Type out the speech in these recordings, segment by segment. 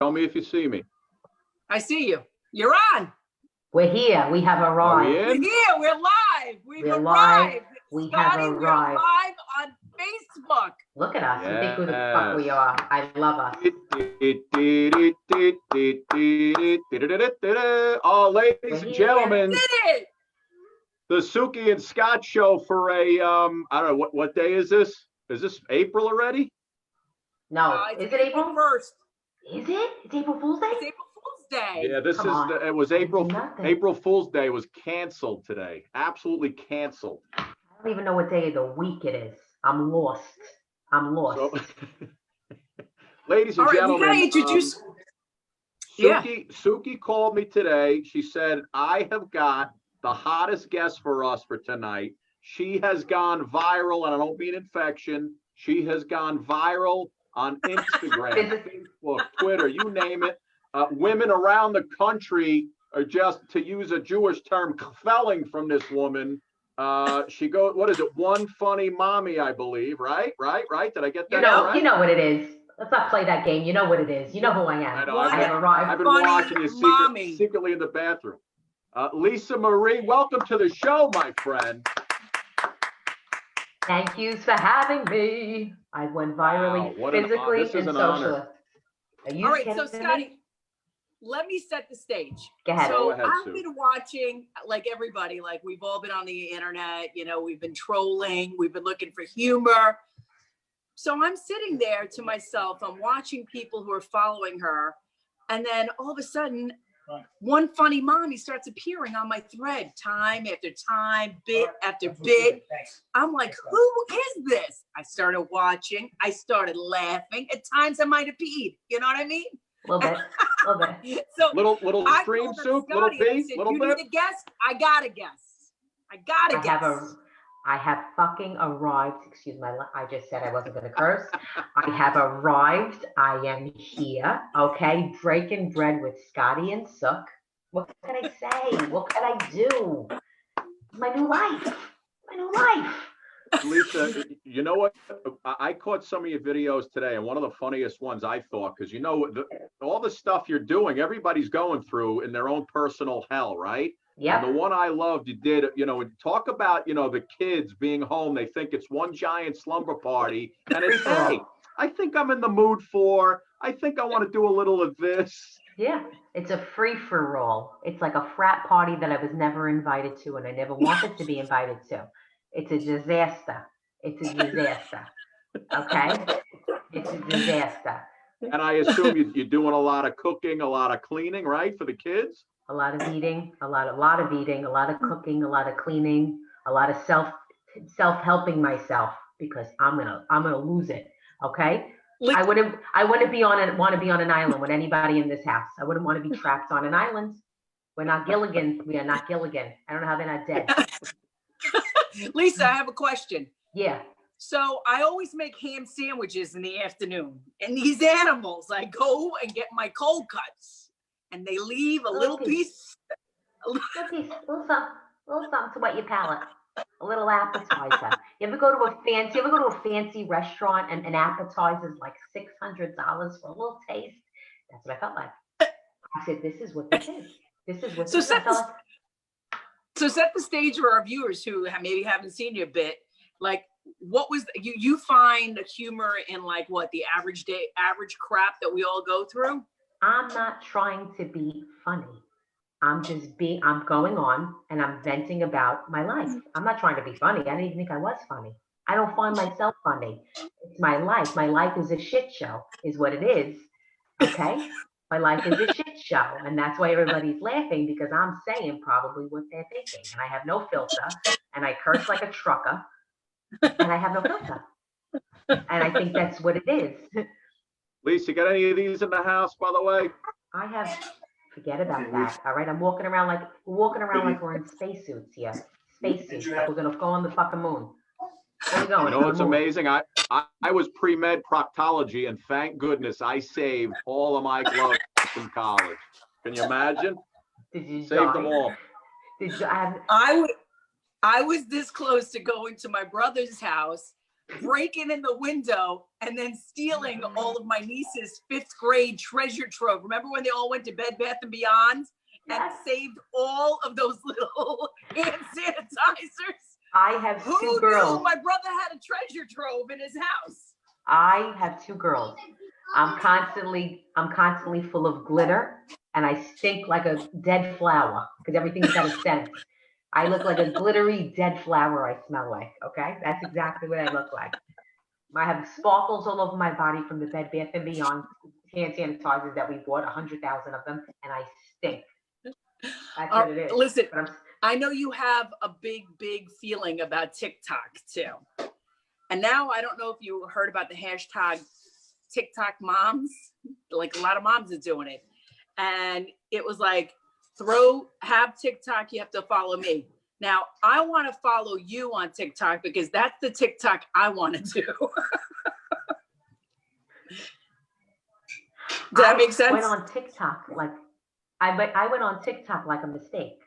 Tell me if you see me. I see you. You're on. We're here. We have arrived. We're here. We're live. We've We're arrived. live. We Scotty, have we're arrived. live on Facebook. Look at us. We think who the fuck we are. I love us. Oh, ladies and gentlemen, Did it. the Suki and Scott show for a I don't know what day is this? Is this April already? No, is it April 1st? Is it? It's April Fool's Day? It's April Fool's Day. Yeah, this it was April Fool's Day was canceled today. Absolutely canceled. I don't even know what day of the week it is. I'm lost. So, ladies and gentlemen, we gotta introduce. Suki called me today. She said, I have got the hottest guest for us for tonight. She has gone viral, and I don't mean infection. She has gone viral on Instagram, Facebook, Twitter, you name it. Women around the country are just, to use a Jewish term, felling from this woman. She goes, what is it? OneFunnyMommy, I believe, right? Did I get that right? You know what it is. Let's not play that game. You know what it is. You know who I am. I know. I've been watching you secretly in the bathroom. Lisa Marie, welcome to the show, my friend. Thank you for having me. I went virally, physically, and socially. All right, so Scotty, let me set the stage. Go ahead. So I've been watching, like everybody, like we've all been on the internet, you know, we've been trolling, we've been looking for humor. So I'm sitting there to myself, I'm watching people who are following her, and then all of a sudden, OneFunnyMommy starts appearing on my thread, time after time, bit after bit. I'm like, who is this? I started watching. I started laughing. At times I might have peed. You know what I mean? A little bit. So little stream soup, little pee, little bit. You need a guess? I got a guess. I have fucking arrived. Excuse my, I just said I wasn't going to curse. I have arrived. I am here. Okay. Breaking bread with Scotty and Sook. What can I say? What can I do? My new life. Lisa, you know what? I caught some of your videos today, and one of the funniest ones I thought, because you know, all the stuff you're doing, everybody's going through in their own personal hell, right? Yeah. And the one I loved, you did, you know, talk about, you know, the kids being home. They think it's one giant slumber party. And it's, hey, I think I'm in the mood I think I want to do a little of this. Yeah. It's a free-for-all. It's like a frat party that I was never invited to, and I never wanted to be invited to. It's a disaster. Okay? It's a disaster. And I assume you're doing a lot of cooking, a lot of cleaning, right, for the kids? A lot of eating, a lot of eating, a lot of cooking, a lot of cleaning, a lot of self-helping myself, because I'm gonna lose it. Okay. I wouldn't want to be on an island with anybody in this house. I wouldn't want to be trapped on an island. We're not Gilligan. We are not Gilligan. I don't know how they're not dead. Lisa, I have a question. Yeah. So I always make ham sandwiches in the afternoon, and these animals, I go and get my cold cuts. And they leave a little piece. A little something to wet your palate. A little appetizer. You ever go to a fancy restaurant and an appetizer is like $600 for a little taste? That's what I felt like. I said, this is what this is. This is what. So set the stage for our viewers who maybe haven't seen you a bit. Like, what was you find humor in, like, what, the average crap that we all go through? I'm not trying to be funny. I'm going on and I'm venting about my life. I'm not trying to be funny. I didn't even think I was funny. I don't find myself funny. It's my life. My life is a shit show, is what it is. Okay? My life is a shit show. And that's why everybody's laughing, because I'm saying probably what they're thinking. And I have no filter. And I curse like a trucker. And I have no filter. And I think that's what it is. Lisa, got any of these in the house, by the way? I have. Forget about that. All right, I'm walking around like we're in spacesuits here. Spacesuits, like we're gonna go on the fucking moon. Where are we going? You know what's amazing? I was pre-med proctology, and thank goodness I saved all of my gloves from college. Can you imagine? Did you save them all? Did you? I was this close to going to my brother's house breaking in the window and then stealing all of my niece's 5th grade treasure trove. Remember when they all went to Bed Bath & Beyond and saved all of those little hand sanitizers? I have Who two girls. knew my brother had a treasure trove in his house? I have 2 girls. I'm constantly full of glitter, and I stink like a dead flower because everything's got a scent. I look like a glittery dead flower. I smell like. Okay, that's exactly what I look like. I have sparkles all over my body from the Bed Bath & Beyond hand sanitizers that we bought, 100,000 of them, and I stink. That's what it is. Listen, I know you have a big feeling about TikTok too. And now I don't know if you heard about the hashtag TikTok moms. Like a lot of moms are doing it. And it was like, have TikTok, you have to follow me. Now, I want to follow you on TikTok because that's the TikTok I want to do. Does that make sense? I went on TikTok like I went on TikTok like a mistake.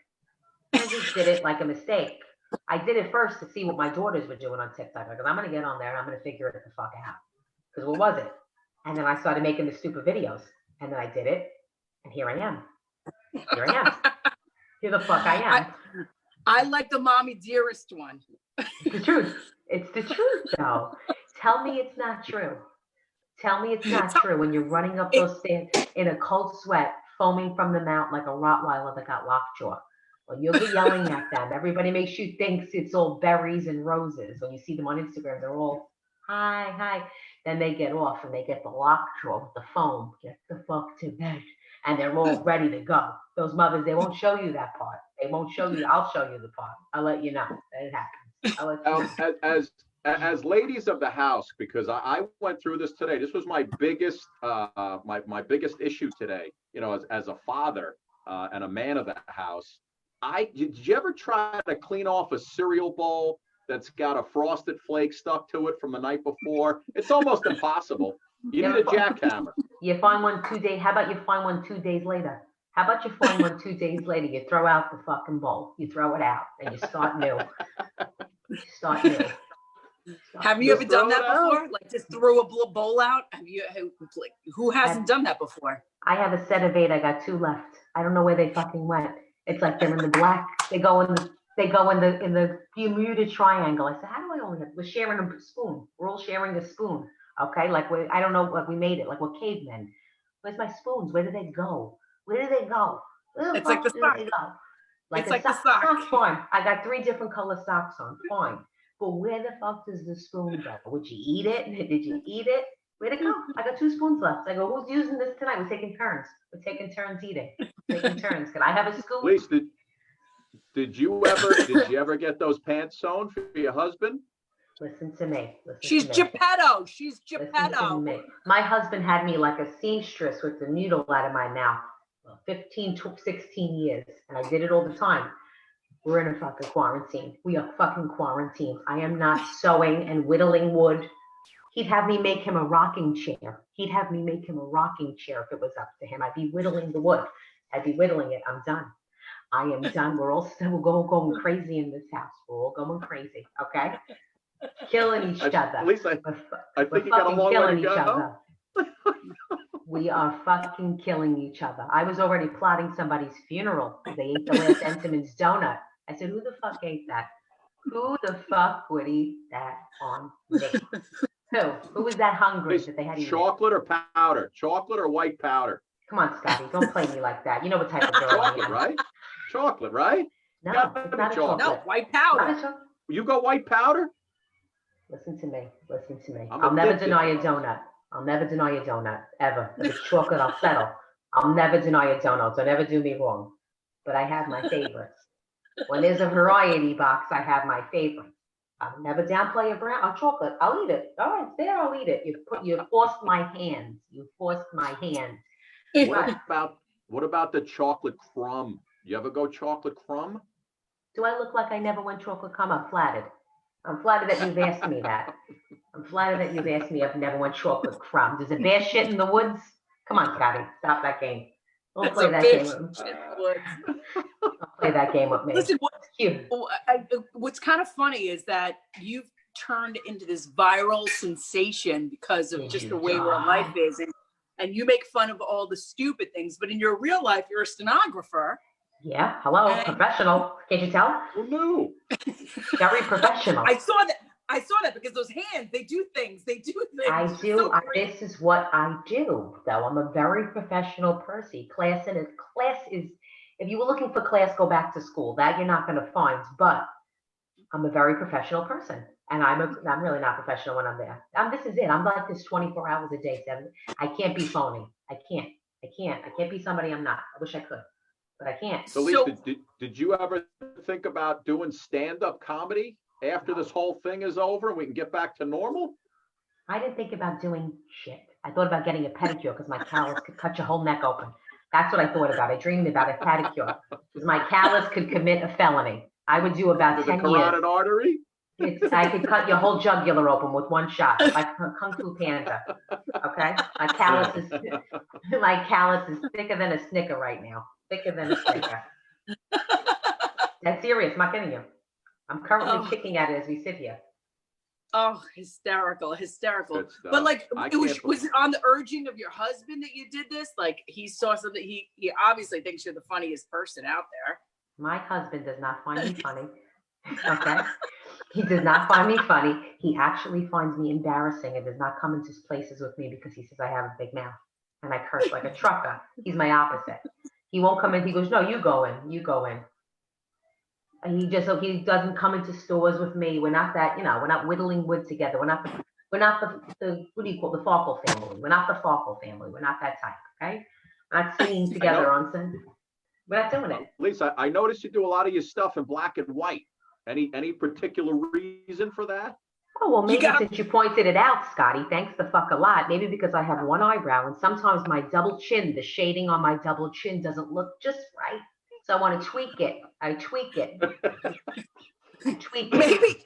I just did it like a mistake. I did it first to see what my daughters were doing on TikTok. Because I'm going to get on there and I'm going to figure it the fuck out. Because what was it? And then I started making the stupid videos. And then I did it. And here I am. Here I am. Here the fuck I am. I like the mommy dearest one. It's the truth. It's the truth, though. Tell me it's not true. Tell me it's not true when you're running up those stairs in a cold sweat, foaming from the mouth like a Rottweiler that got lockjaw. When you'll be yelling at them, everybody makes you think it's all berries and roses. When you see them on Instagram, they're all, hi, hi. Then they get off and they get the lockjaw with the foam. Get the fuck to bed. And they're all ready to go. Those mothers, they won't show you that part. They won't show you. I'll show you the part. I'll let you know that it happens. I'll let you know. As ladies of the house, because I went through this today. This was my biggest my biggest issue today. You know, as a father and a man of the house. Did you ever try to clean off a cereal bowl that's got a frosted flake stuck to it from the night before? It's almost impossible. You need a jackhammer. You find one 2 days. How about you find one 2 days later? How about you find one 2 days later? You throw out the fucking bowl. You throw it out and you start new. Start new. Have you ever done that before? Like just throw a bowl out? Who hasn't done that before? I have a set of 8. I got 2 left. I don't know where they fucking went. It's like they're in the black. They go in the Bermuda Triangle. I said, how do I only have? We're sharing a spoon. We're all sharing a spoon. Okay, like I don't know what we made it. Like we're cavemen. Where's my spoons? Where did they go? Where did they go? It's like the sock. Like it's like the sock. Fine. I got 3 different color socks on. Fine. But where the fuck does the spoon go? Would you eat it? Did you eat it? Where'd it go? I got 2 spoons left. I go, who's using this tonight? We're taking turns. We're taking turns eating. Taking turns. Can I have a scoop? Lise, did you ever get those pants sewn for your husband? Listen to me. She's Geppetto. She's Geppetto. My husband had me like a seamstress with the needle out of my mouth. 15 to 16 years. And I did it all the time. We're in a fucking quarantine. We are fucking quarantined. I am not sewing and whittling wood. He'd have me make him a rocking chair. He'd have me make him a rocking chair if it was up to him. I'd be whittling the wood. I'd be whittling it. I'm done. I am done. We're all still going crazy in this house. We're all going crazy. Okay? Killing each other. At least I think you got a long way to go. We are fucking killing each other. I was already plotting somebody's funeral because they ate the last Entenmann's donut. I said, who the fuck ate that? Who the fuck would eat that on me? Who was that hungry that they had to eat? Chocolate or powder? Chocolate or white powder? Come on, Scotty. Don't play me like that. You know what type of girl Chocolate, I am. Right? Chocolate, right? No, it's not a chocolate. No, white powder. You go white powder? Listen to me. I'll never deny a donut. I'll never deny a donut, ever. If it's chocolate, I'll settle. I'll never deny a donut, so never do me wrong. But I have my favorites. When there's a variety box, I have my favorites. I'll never downplay a brown or chocolate. I'll eat it. All right, it's there, I'll eat it. You forced my hand. You forced my hand. What about the chocolate crumb? You ever go chocolate crumb? Do I look like I never went chocolate crumb? I'm flattered. I'm flattered that you've asked me that. I'm flattered that you've asked me if I've never went chocolate crumb. Does a bear shit in the woods? Come on, Scotty. Stop that game. Don't play that game with me. Don't play that game with me. Listen, cute. what's kind of funny is that you've turned into this viral sensation because of just the way our life is. And you make fun of all the stupid things, but in your real life, you're a stenographer. Yeah, hello, professional. Can't you tell? Who knew? Very professional. I saw that because those hands, they do things. They do things. I do. So This is what I do, though. I'm a very professional person. Class is, if you were looking for class, go back to school. That you're not going to find, but I'm a very professional person. And I'm really not professional when I'm there. This is it. I'm like this 24 hours a day, 7. I can't be phony. I can't be somebody I'm not. I wish I could, but I can't. So Lisa, did you ever think about doing stand-up comedy after this whole thing is over and we can get back to normal? I didn't think about doing shit. I thought about getting a pedicure because my callus could cut your whole neck open. That's what I thought about. I dreamed about a pedicure because my callus could commit a felony. I would do about 10 years. The carotid artery? I could cut your whole jugular open with one shot, like Kung Fu Panda. Okay, my callus is thicker than a Snicker right now. Thicker than a Snicker. That's serious. I'm not kidding you. I'm currently kicking at it as we sit here. Oh, hysterical. But like, was it on the urging of your husband that you did this? Like, he saw something. He obviously thinks you're the funniest person out there. My husband does not find me funny. Okay. He does not find me funny. He actually finds me embarrassing and does not come into places with me because he says I have a big mouth and I curse like a trucker. He's my opposite. He won't come in. He goes, no, you go in. And he doesn't come into stores with me. We're not that, we're not whittling wood together. We're not the what do you call the Farkle family? We're not the Farkle family. We're not that type. Okay. We're not singing together on Sunday. We're not doing it. Lisa, I noticed you do a lot of your stuff in black and white. Any particular reason for that? Oh, well, maybe since you pointed it out, Scotty, thanks the fuck a lot. Maybe because I have one eyebrow and sometimes my double chin, the shading on my double chin doesn't look just right. So I want to tweak it. I tweak it. Maybe.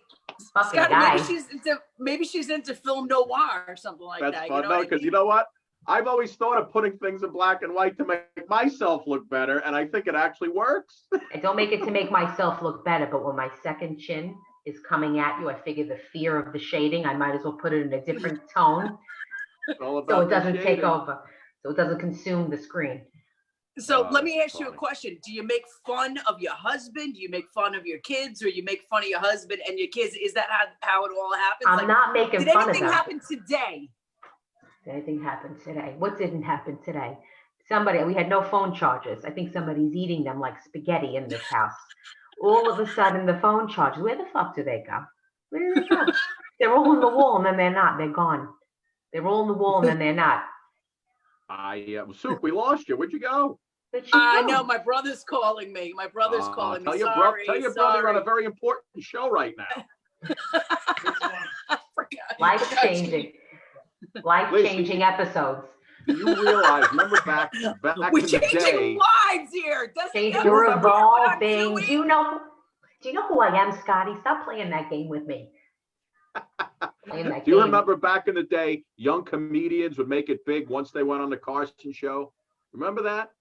Fucking Scott, guy. maybe she's into film noir or something like that. That's fun. No, because you know what? I've always thought of putting things in black and white to make myself look better, and I think it actually works. I don't make it to make myself look better, but when my second chin is coming at you, I figure the fear of the shading, I might as well put it in a different tone so it doesn't take over, so it doesn't consume the screen. So let me ask you a question. Do you make fun of your husband? Do you make fun of your kids, or you make fun of your husband and your kids? Is that how it all happens? I'm not making fun of them. Did anything happen today? Anything happened today? What didn't happen today? We had no phone chargers. I think somebody's eating them like spaghetti in this house. All of a sudden, the phone chargers, where the fuck do they go? Where do they go? They're all in the wall and then they're not. They're gone. They're all in the wall and then they're not. Suki, we lost you. Where'd you go? I know, my brother's calling me. My brother's calling me. Tell your brother you're on a very important show right now. Life-changing. Life-changing episodes. Do you realize, remember back We're in the day. We're changing lives here. You're evolving. Do you know who I am, Scotty? Stop playing that game with me. Do you remember back in the day, young comedians would make it big once they went on the Carson show? Remember that?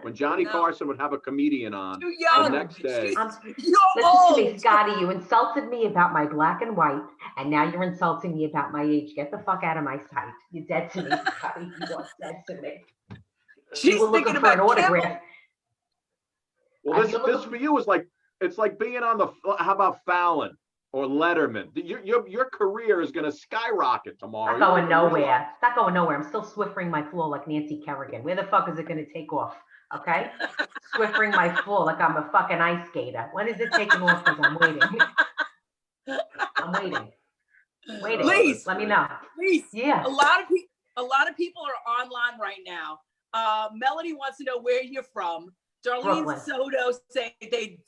When Johnny Carson would have a comedian on the next day. Listen to me, Scotty. You insulted me about my black and white, and now you're insulting me about my age. Get the fuck out of my sight. You're dead to me, Scotty. You are dead to me. She's thinking about an autograph. Well, this for you is like, it's like being on how about Fallon or Letterman? Your career is going to skyrocket tomorrow. Not going nowhere. It's not going nowhere. I'm still swiffering my floor like Nancy Kerrigan. Where the fuck is it going to take off? Okay? Swiffering my floor like I'm a fucking ice skater. When is it taking off? Because I'm waiting. I'm waiting. Please. Let me know. Please. Yeah. A lot of people are online right now. Melody wants to know where you're from. Darlene Brooklyn. Soto saying they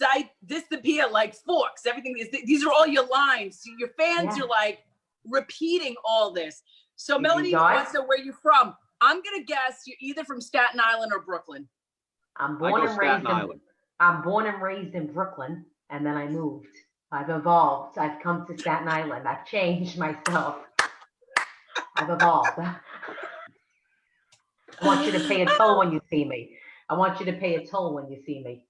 disappear like forks. Everything these are all your lines. Your fans are like repeating all this. So Melody wants to know where you're from. I'm gonna guess you're either from Staten Island or Brooklyn. I'm born and raised in Brooklyn, and then I moved. I've evolved. I've come to Staten Island. I've changed myself. I've evolved. I want you to pay a toll when you see me. I want you to pay a toll when you see me.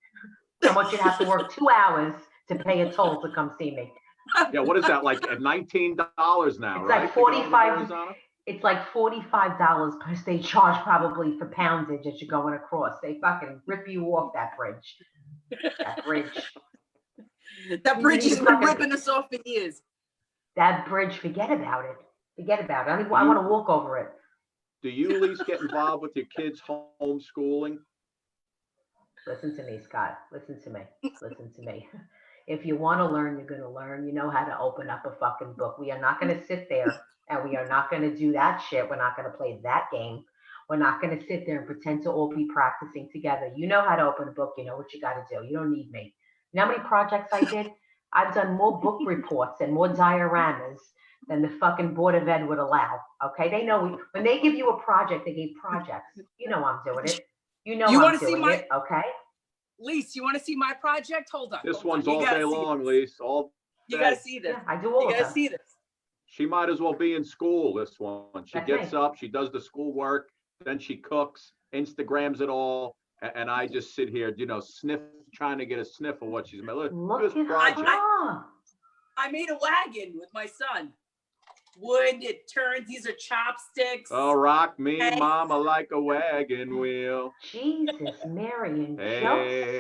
I want you to have to work 2 hours to pay a toll to come see me. Yeah, what is that, like at $19 now, It's right? like to go to 45. Arizona? It's like $45 because they charge probably for poundage as you're going across. They fucking rip you off that bridge. That bridge. That You bridge need has to been fucking- ripping us off for years. That bridge, forget about it. Forget about it. I You- want to walk over it. Do you at least get involved with your kids' homeschooling? Listen to me, Scott. Listen to me. Listen to me. If you want to learn, you're going to learn. You know how to open up a fucking book. We are not going to sit there and we are not going to do that shit. We're not going to play that game. We're not going to sit there and pretend to all be practicing together. You know how to open a book. You know what you got to do. You don't need me. You know how many projects I did? I've done more book reports and more dioramas than the fucking Board of Ed would allow. Okay? They know when they give you a project, they gave projects. You know I'm doing it. You know You I'm wanna see doing my- it. Okay? Lise, you want to see my project? Hold on. This hold one's on. You all gotta day see long, this. Lise, all You day. got to see this. Yeah, I do all You of got to them. see this. She might as well be in school, this one. She That's gets me. up, she does the schoolwork, then she cooks, Instagrams it all, and I just sit here, trying to get a sniff of what she's made. Look Look at this at project. her. I made a wagon with my son. Wood, it turns. These are chopsticks. Oh, rock me, Hey. mama, like a wagon wheel. Jesus, Mary and Hey,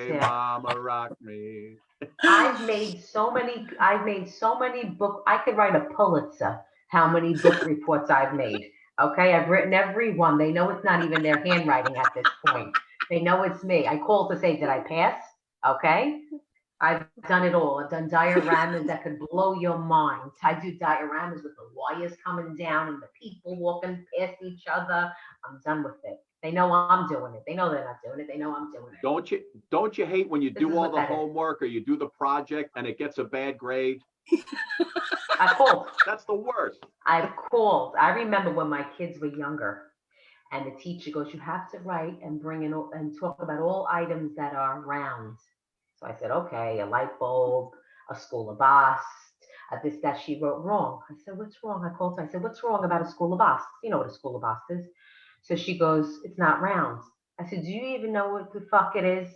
Joseph. mama, rock me. I've made so many book. I could write a Pulitzer. How many book reports I've made? Okay, I've written every one. They know it's not even their handwriting at this point. They know it's me. I called to say, did I pass? Okay. I've done it all. I've done dioramas that could blow your mind. I do dioramas with the wires coming down and the people walking past each other. I'm done with it. They know I'm doing it. They know they're not doing it. They know I'm doing it. Don't you hate when you This is do all what the that is. homework or you do the project and it gets a bad grade? I called. That's the worst. I've called. I remember when my kids were younger and the teacher goes, you have to write and bring in and talk about all items that are round. So I said, okay, a light bulb, a school of bus, this, that. She wrote wrong. I said, what's wrong? I called her. I said, what's wrong about a school of bus? You know what a school of bus is. So she goes, it's not round. I said, do you even know what the fuck it is?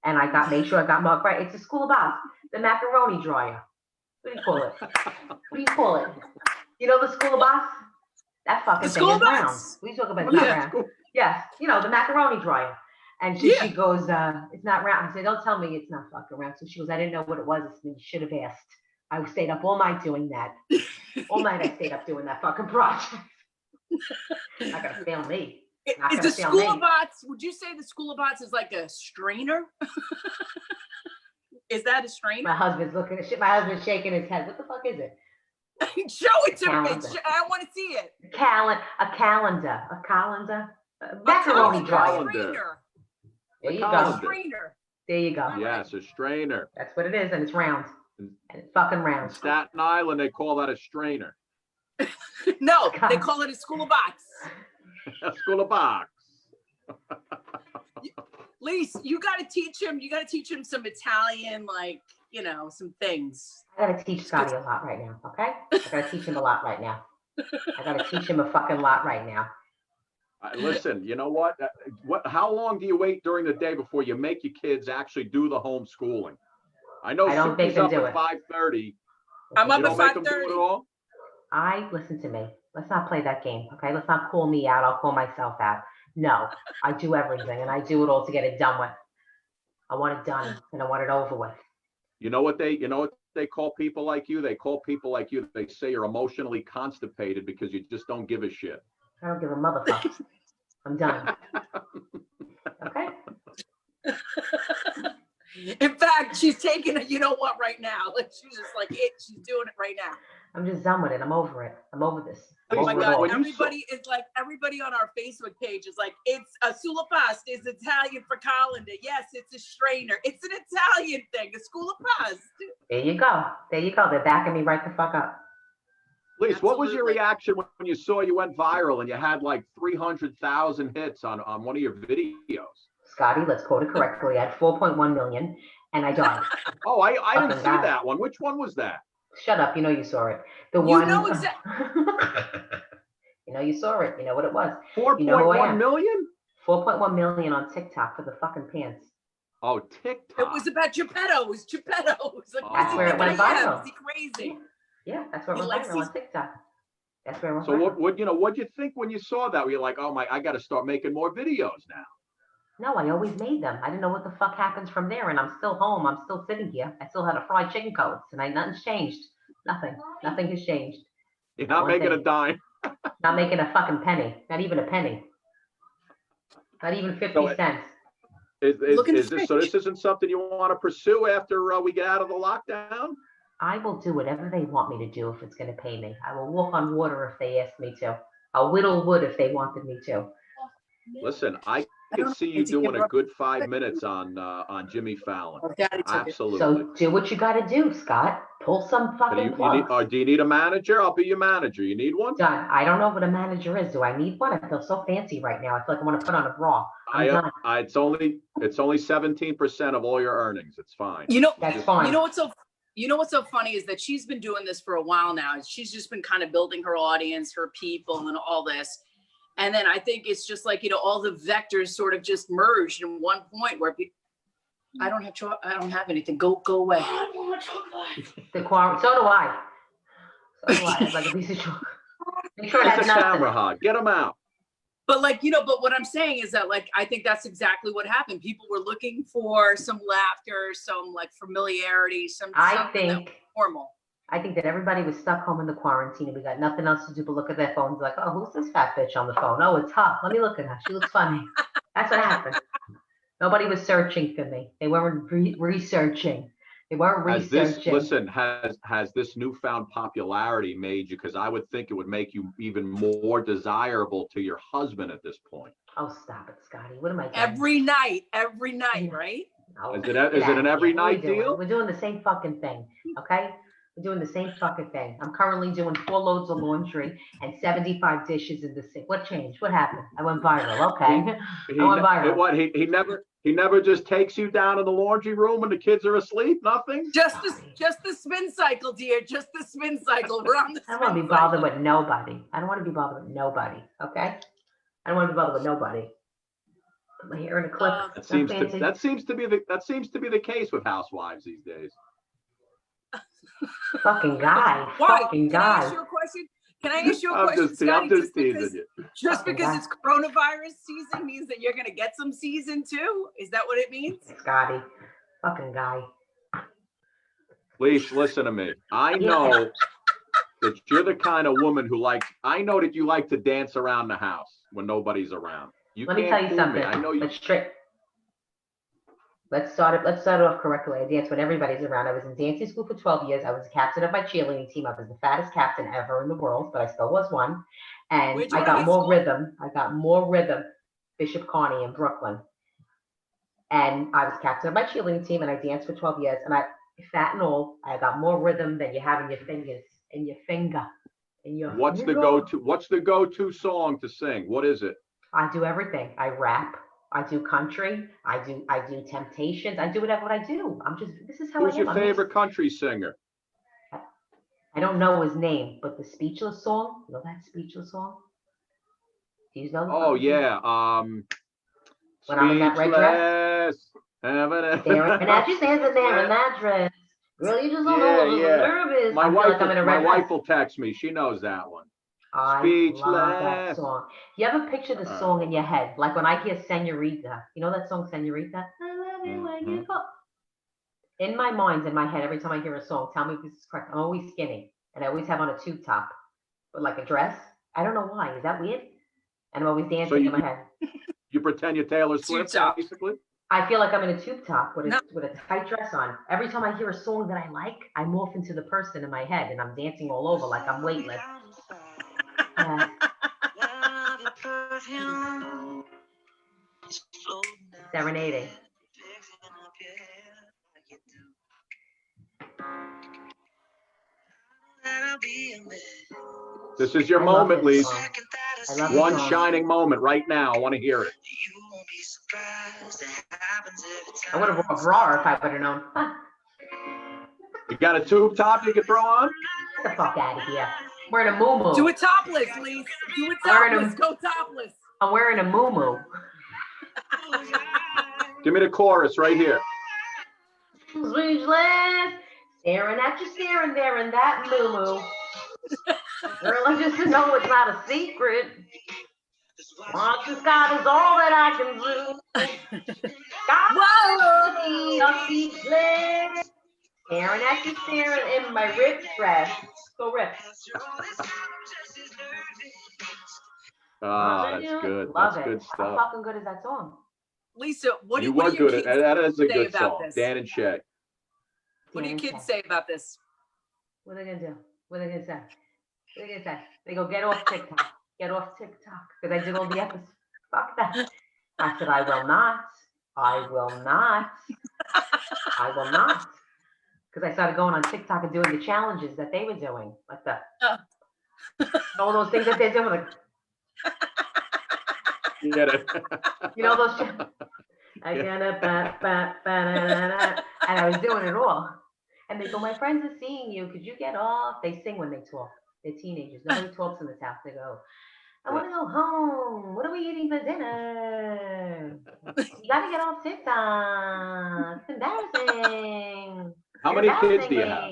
And I made sure I got marked right. It's a school of bus, the macaroni dryer. What do you call it? What do you call it? You know the school of bus? That fucking The thing school is bus. round. What are you talking about? It's not Yeah. round. Yes, you know, the macaroni dryer. And she Yeah. goes, it's not round. I said, don't tell me it's not fucking round. So she goes, I didn't know what it was. I said, you should have asked. I stayed up all night doing that. All night I stayed up doing that fucking project. Not gonna fail me. Not Is gonna the fail school me. of bots? Would you say the school of bots is like a strainer? Is that a My strainer? husband's looking at shit. My husband's shaking his head. What the fuck is it? Show it to me. Calendar. I want to see it. A calendar. A macaroni a dryer. calendar. Strainer. There you A go. calendar. strainer. There you go. Yes, a strainer. That's what it is, and it's round. And it's fucking In round. Staten Island, they call that a strainer. No, they call it a school of bots. A school of box. Lise, you got to teach him. You got to teach him some Italian, like, some things. I gotta teach Scotty a lot right now, okay? I gotta teach him a lot right now. I gotta teach him a fucking lot right now. Listen, you know what? How long do you wait during the day before you make your kids actually do the homeschooling? I know I don't make Suki's them up do at it. 5:30. I'm You up don't at make them do it 5:30. at all? Listen to me. Let's not play that game, okay? Let's not call me out. I'll call myself out. No, I do everything, and I do it all to get it done with. I want it done, and I want it over with. You know what they call people like you? They call people like you, they say you're emotionally constipated because you just don't give a shit. I don't give a motherfucker. I'm done. Okay? In fact, she's taking it. You know what? Right now, like she's just like it. She's doing it right now. I'm just done with it. I'm over it. I'm over this. I'm Oh my over it God! all. When you Everybody on our Facebook page is like, it's a sulapast is Italian for colander. Yes, it's a strainer. It's an Italian thing. A school of past. There you go. There you go. They're backing me right the fuck up. Lise, what was your Absolutely. reaction when you saw you went viral and you had like 300,000 hits on one of your videos? Scotty, let's quote it correctly. I had 4.1 million, and I died. Oh, I didn't Fucking see God. that one. Which one was that? Shut up. You know you saw it. The You one. know You know you saw it. You know what it was. 4.1 You know who I am. million? 4.1 million on TikTok for the fucking pants. Oh, TikTok. It was about Geppetto's. Geppetto's. Like, That's where it went yeah, viral. is he crazy? Yeah, that's where it He went likes viral on TikTok. That's where it went So viral. what'd you think when you saw that? Were you like, oh my, I got to start making more videos now? No, I always made them. I didn't know what the fuck happens from there, and I'm still home. I'm still sitting here. I still had a fried chicken coats, and nothing's changed. Nothing. Nothing has changed. You're not making a dime. Not making a fucking penny. Not even a penny. Not even 50 cents. Is this so? This isn't something you want to pursue after we get out of the lockdown? I will do whatever they want me to do if it's going to pay me. I will walk on water if they ask me to. I'll whittle wood if they wanted me to. Listen, I could see you doing a good 5 minutes on Jimmy Fallon. Absolutely. So do what you got to do, Scott. Pull some fucking plugs. Do you need a manager? I'll be your manager. You need one? Done. I don't know what a manager is. Do I need one? I feel so fancy right now. I feel like I want to put on a bra. It's only 17% of all your earnings. It's fine. That's fine. You know what's so funny is that she's been doing this for a while now. She's just been kind of building her audience, her people, and all this. And then I think it's just like, all the vectors sort of just merged in one point where I don't have anything. Go away. So do I. It's like a piece of chocolate. Make sure it has Get the camera nothing. hot. Get them out. But but what I'm saying is that I think that's exactly what happened. People were looking for some laughter, some familiarity, something that was normal. I think that everybody was stuck home in the quarantine and we got nothing else to do but look at their phones like, oh, who's this fat bitch on the phone? Oh, it's her. Let me look at her. She looks funny. That's what happened. Nobody was searching for me. They weren't researching. They weren't researching. Has this newfound popularity made you, because I would think it would make you even more desirable to your husband at this point. Oh, stop it, Scotty. What am I doing? Every night, right? No, is it an every night deal? We're doing the same fucking thing, okay? We're doing the same fucking thing. I'm currently doing 4 loads of laundry and 75 dishes in the sink. What changed? What happened? I went viral. Okay. I went viral. He never just takes you down in the laundry room when the kids are asleep? Nothing? Just the spin cycle, dear. Just the spin cycle. We're on the spin cycle. I don't want to be bothered with nobody. I don't want to be bothered with nobody. Okay? I don't want to be bothered with nobody. Put my hair in a clip. That seems to be the case with housewives these days. Fucking guy. Why? Fucking Can guy. I ask you a question? I'm just teasing you. Just because it's coronavirus season means that you're going to get some season 2? Is that what it means? Scotty. Fucking guy. Please listen to me. I know that you're the kind of woman I know that you like to dance around the house when nobody's around. Let me tell you something. I know you. Let's start it off correctly. I dance when everybody's around. I was in dancing school for 12 years. I was the captain of my cheerleading team. I was the fattest captain ever in the world, but I still was one. And I got more rhythm. Bishop Kearney in Brooklyn. And I was captain of my cheerleading team, and I danced for 12 years. And fat and all, I got more rhythm than you have in your fingers, in your finger. What's the go-to song to sing? What is it? I do everything. I rap. I do country. I do Temptations. I do whatever I do. This is how I am. Who's your favorite country singer? I don't know his name, but the Speechless song. You know that Speechless song? Do you know? Oh yeah. When I'm in that red dress. Staring at you standing there in that dress. Girl, you just don't know. I'm nervous. My wife will text me. She knows that one. I love that song. You ever picture the song in your head? Like when I hear Senorita, you know that song Senorita? I love you when you go. In my mind, in my head, every time I hear a song, tell me if this is correct. I'm always skinny and I always have on a tube top, but like a dress. I don't know why. Is that weird? And I'm always dancing in my head. You pretend you're Taylor Swift, basically? I feel like I'm in a tube top with a tight dress on. Every time I hear a song that I like, I morph into the person in my head and I'm dancing all over like I'm weightless. Serenading. This is your moment, Lise. One song. shining moment right now. I want to hear it. I would have raw if I would have known. You got a tube top you can throw on? Get the fuck out of here. I'm wearing a muumuu. Do it topless, Lise. Do it topless. Go topless. I'm wearing a muumuu. Give me the chorus right here. Speechless, staring at you, staring there in that moo-moo. Girl, I just know it's not a secret. Watching God is all that I can do. God, I'm speechless, staring at you, staring in my ripped dress. Go rip. Ah, that's good. Love That's it. good How stuff. fucking good is that song? Lisa, what do You what were do your good. kids That is a say good about song. this? Dan and Shay. What do your Dan and kids Shay. say about this? What are they gonna do? What are they gonna say? What are they gonna say? They go, get off TikTok. Get off TikTok. Because I did all the episodes. Fuck that. I said, I will not. I will not. I will not. Because I started going on TikTok and doing the challenges that they were doing. Like all those things that they're doing. Like, You get it? you know those I gotta and I was doing it all. And they go, my friends are seeing you. Could you get off? They sing when they talk. They're teenagers. Nobody talks in this house. They go, I want to go home. What are we eating for dinner? You got to get off TikTok. It's embarrassing. How You're many kids embarrassing do you me. have?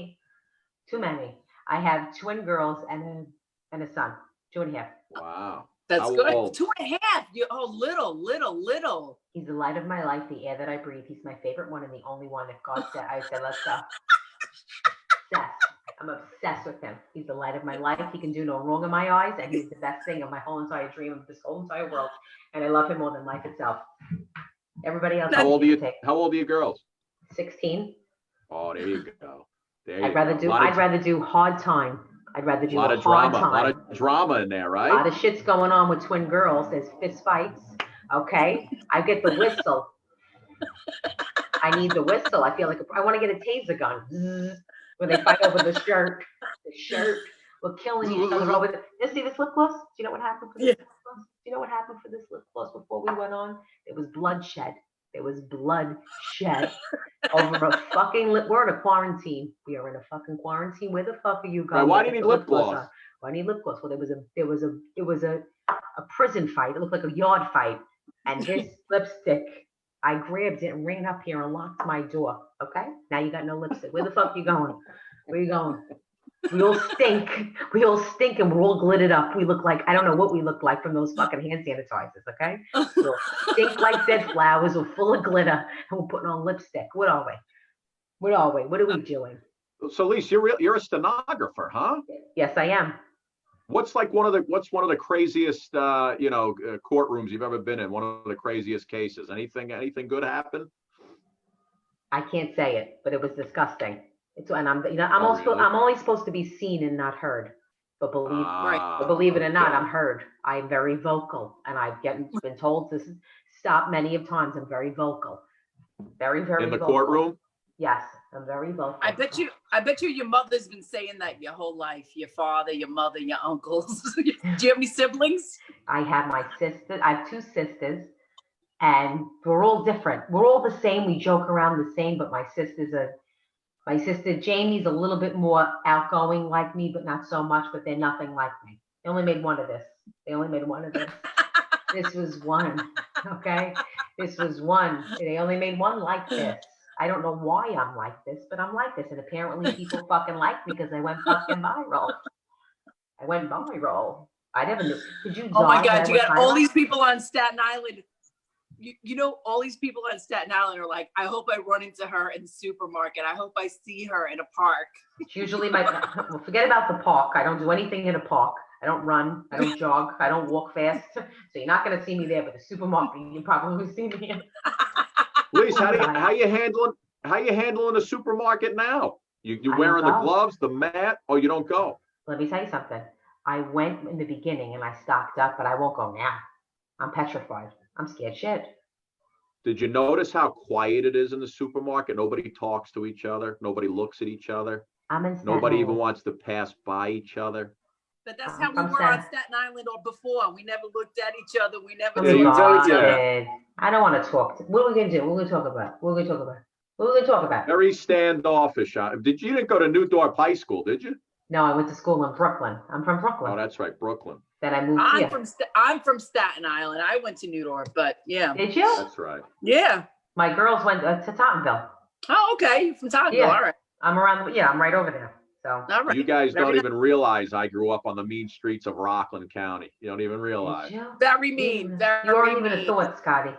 Too many. I have twin girls and a son. 2.5. Wow. That's How good. old? 2.5. You little. He's the light of my life, the air that I breathe. He's my favorite one and the only one. If God said, I said, let's go. Obsessed. I'm obsessed with him. He's the light of my life. He can do no wrong in my eyes, and he's the best thing of my whole entire dream of this whole entire world. And I love him more than life itself. Everybody else. How old are you? How old are your girls? 16. Oh, there you go. There you I'd rather do hard time. I'd rather do a lot a of hard drama. time. A lot of drama in there, A right? lot of shit's going on with twin girls. There's fist fights. Okay, I get the whistle. I need the whistle. I feel like I want to get a taser gun. Zzz, where they fight over the shirt. The shirt. We're killing each other over the. You see this lip gloss? Do you know what happened for this lip gloss? Do you know what happened for this lip gloss before we went on? There was bloodshed. There was bloodshed over a fucking lip. We're in a quarantine. We are in a fucking quarantine. Where the fuck are you going? Right, why do you need lip gloss? Why do you need lip gloss? Well, it was a prison fight. It looked like a yard fight. And this lipstick, I grabbed it and ran up here and locked my door. Okay? Now you got no lipstick. Where the fuck are you going? Where are you going? We all stink. We all stink and we're all glittered up. We look like, I don't know what we look like from those fucking hand sanitizers, okay? We all stink like dead flowers. We're full of glitter and we're putting on lipstick. What are we? What are we? What are we doing? So, Lisa, you're a stenographer, huh? Yes, I am. What's one of the craziest courtrooms you've ever been in? One of the craziest cases. Anything good happen? I can't say it, but it was disgusting. I'm only supposed to be seen and not heard. But believe it or not, I'm heard. I'm very vocal, and I've been told to stop many of times. I'm very vocal, very very. In the vocal. courtroom? Yes, I'm very vocal. I bet you your mother's been saying that your whole life. Your father, your mother, your uncles. Do you have any siblings? I have my sister. I have 2 sisters, and we're all different. We're all the same. We joke around the same, but my sister Jamie's a little bit more outgoing like me, but not so much, but they're nothing like me. They only made one of this. This was one, okay? This was one. They only made one like this. I don't know why I'm like this, but I'm like this. And apparently people fucking like me because I went fucking viral. I never knew. Did you? Oh my God, you got all these people on Staten Island. You know, all these people on Staten Island are like, I hope I run into her in the supermarket. I hope I see her in a park. It's usually well, forget about the park. I don't do anything in a park. I don't run. I don't jog. I don't walk fast. So you're not going to see me there, but the supermarket, you probably see me in. Lise, how you handling the supermarket now? You wearing the gloves, the mat, or you don't go? Let me tell you something. I went in the beginning and I stocked up, but I won't go now. I'm petrified. I'm scared shit. Did you notice how quiet it is in the supermarket? Nobody talks to each other. Nobody looks at each other. Nobody even wants to pass by each other. But that's how we were on Staten Island or before. We never looked at each other. We never. I don't want to talk. What are we going to do? What are we going to talk about? What are we going to talk about? Very standoffish. You didn't go to New Dorp High School, did you? No, I went to school in Brooklyn. I'm from Brooklyn. Oh, that's right, Brooklyn. Then I moved here. I'm from Staten Island. I went to New Dorp, but yeah. Did you? That's right. Yeah. My girls went to Tottenville. Oh, okay. You're from Tottenville. Yeah. All right. I'm around. Yeah, I'm right over there. So. All right. You guys Very don't nice. even realize I grew up on the mean streets of Rockland County. You don't even Did realize. you? Very mean. Very You weren't even a mean. thought, Scotty.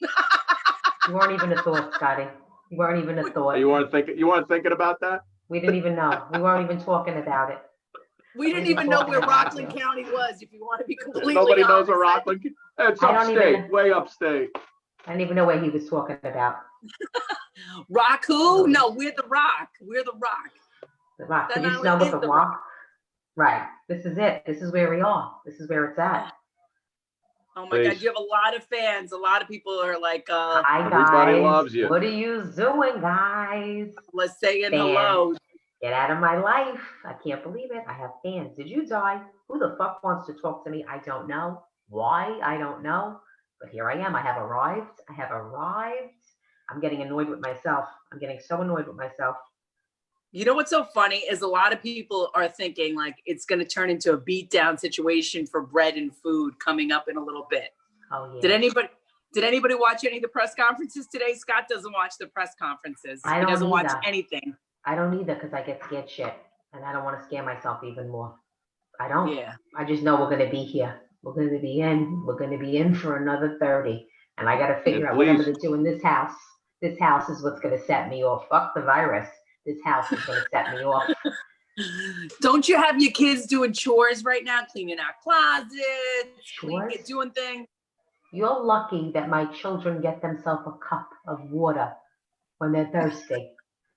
You weren't even a thought, Scotty. You weren't even a thought. You weren't thinking about that? We didn't even know. We weren't even talking about it. We didn't even know where Rockland County was, if you want to be completely Nobody knows honest. where Rockland. It's I don't upstate, even- way upstate. I didn't even know what he was talking about. Rock who? No, we're the Rock. We're the Rock. The Rock. Did Staten you smell Island with is the the Rock? Right. This is it. This is where we are. This is where it's at. Oh my God, you have a lot of fans. A lot of people are like, Hi, Everybody guys. loves you. What are you doing, guys? let's say Fans. hello. Get out of my life. I can't believe it. I have fans. Did you die? Who the fuck wants to talk to me? I don't know. Why? I don't know. But here I am. I have arrived. I have arrived. I'm getting annoyed with myself. I'm getting so annoyed with myself. You know what's so funny is a lot of people are thinking like it's going to turn into a beatdown situation for bread and food coming up in a little bit. Oh, yeah. Did anybody watch any of the press conferences today? Scott doesn't watch the press conferences. I He don't doesn't watch either. anything. I don't either because I get scared shit. And I don't want to scare myself even more. I don't. Yeah. I just know we're going to be here. We're going to be in. We're going to be in for another 30. And I got to figure out what I'm going to do in this house. This house is what's going to set me off. Fuck the virus. This house is going to set me off. Don't you have your kids doing chores right now, cleaning out closets, Chores? doing things? You're lucky that my children get themselves a cup of water when they're thirsty.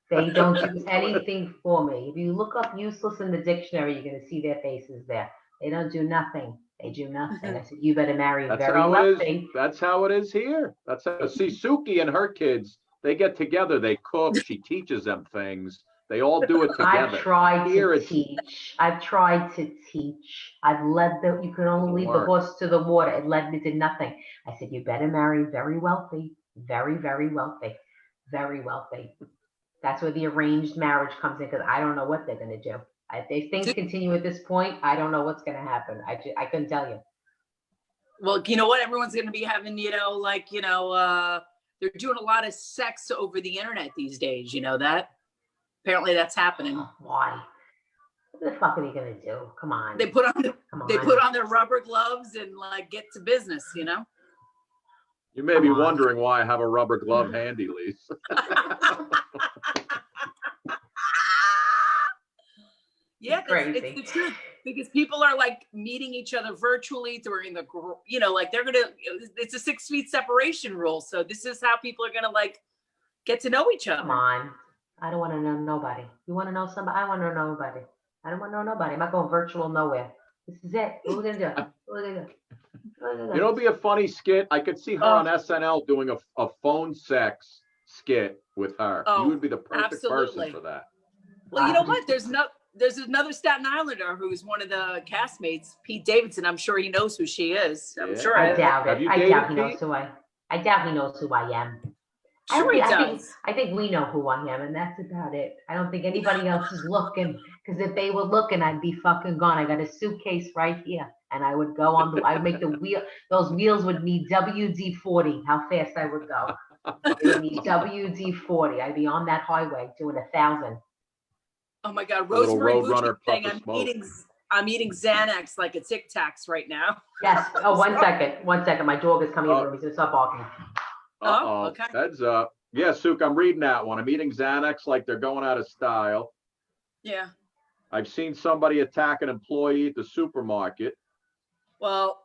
They don't do anything for me. If you look up useless in the dictionary, you're going to see their faces there. They don't do nothing. They do nothing. I said, you better marry very wealthy. That's how it is here. See, Suki and her kids, they get together, they cook, she teaches them things. They all do it together. I've tried to teach. I've led you can only lead the horse to the water. It led me to nothing. I said, you better marry very wealthy, very, very wealthy, very wealthy. That's where the arranged marriage comes in because I don't know what they're going to do. If things continue at this point, I don't know what's going to happen. I couldn't tell you. Well, you know what? Everyone's going to be having, they're doing a lot of sex over the internet these days. You know that? Apparently that's happening. Oh, why? What the fuck are they going to do? Come on. They put on their rubber gloves and like get to business, you know? You may be wondering why I have a rubber glove handy, Lise. Yeah, it's the truth because people are like meeting each other virtually during the, like it's a 6 feet separation rule. So this is how people are going to like get to know each other. Come on. I don't want to know nobody. You want to know somebody? I want to know nobody. I don't want to know nobody. I'm not going virtual nowhere. This is it. What are we going to do? What are we going to do? You know, it'd be a funny skit. I could see her on SNL doing a phone sex skit with her. You would be the perfect person for that. Well, you know what? There's another Staten Islander who's one of the castmates, Pete Davidson. I'm sure he knows who she is. I'm sure. I doubt it. I doubt he knows who I am. Sure he does. I think we know who I am, and that's about it. I don't think anybody else is looking, because if they were looking, I'd be fucking gone. I got a suitcase right here, and I would go on I'd make the wheel. Those wheels would need WD-40. How fast I would go. It would need WD-40. I'd be on that highway doing 1,000. Oh my God, Rosemary Bucci saying I'm eating Xanax like a Tic Tacs right now. Yes. Oh, one second. My dog is coming in the room. He's gonna stop barking. Oh, okay. Heads up. Yeah, Suk, I'm reading that one. I'm eating Xanax like they're going out of style. Yeah. I've seen somebody attack an employee at the supermarket. Well,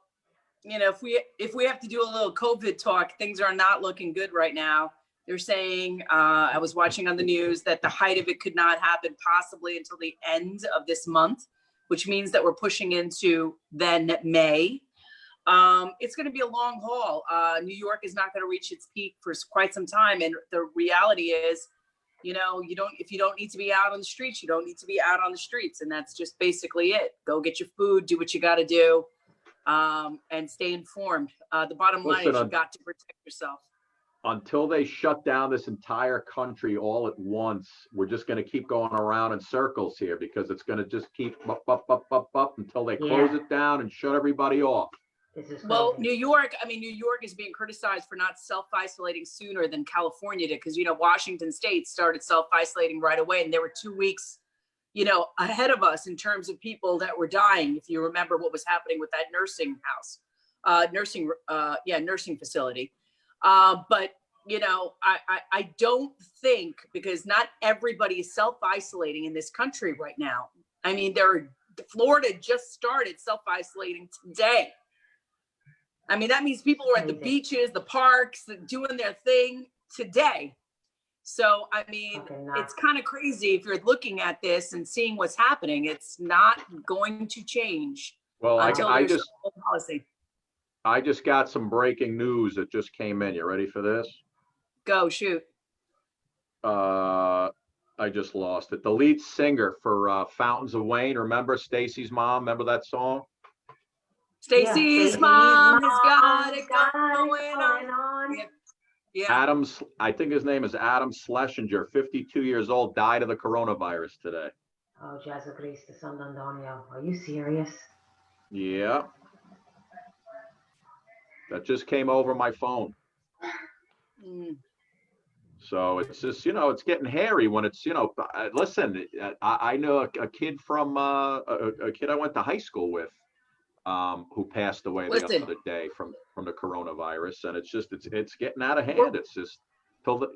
if we have to do a little COVID talk, things are not looking good right now. They're saying, I was watching on the news that the height of it could not happen possibly until the end of this month, which means that we're pushing into then May. It's going to be a long haul. New York is not going to reach its peak for quite some time. And the reality is, if you don't need to be out on the streets, you don't need to be out on the streets. And that's just basically it. Go get your food, do what you got to do, and stay informed. The bottom line is you've got to protect yourself. Until they shut down this entire country all at once, we're just going to keep going around in circles here because it's going to just keep up until they close it down and shut everybody off. This is Well, crazy. New York is being criticized for not self-isolating sooner than California did, because, Washington State started self-isolating right away, and there were 2 weeks, ahead of us in terms of people that were dying. If you remember what was happening with that nursing facility. But, I don't think, because not everybody is self-isolating in this country right now. I mean, Florida just started self-isolating today. I mean, that means people are at the beaches, the parks, doing their thing today. So, I mean, it's kind of crazy if you're looking at this and seeing what's happening. It's not going to change until there's a whole policy. I just got some breaking news that just came in. You ready for this? Go, shoot. I just lost it. The lead singer for Fountains of Wayne. Remember Stacy's mom? Remember that song? Stacy's mom has got it going on. Yeah. I think his name is Adam Schlesinger, 52 years old, died of the coronavirus today. Oh, Jesu Cristo, San Antonio. Are you serious? Yeah. That just came over my phone. So it's just, it's getting hairy when it's, listen, I know a kid from a kid I went to high school with, who passed away the other day from the coronavirus, and it's getting out of hand. It's just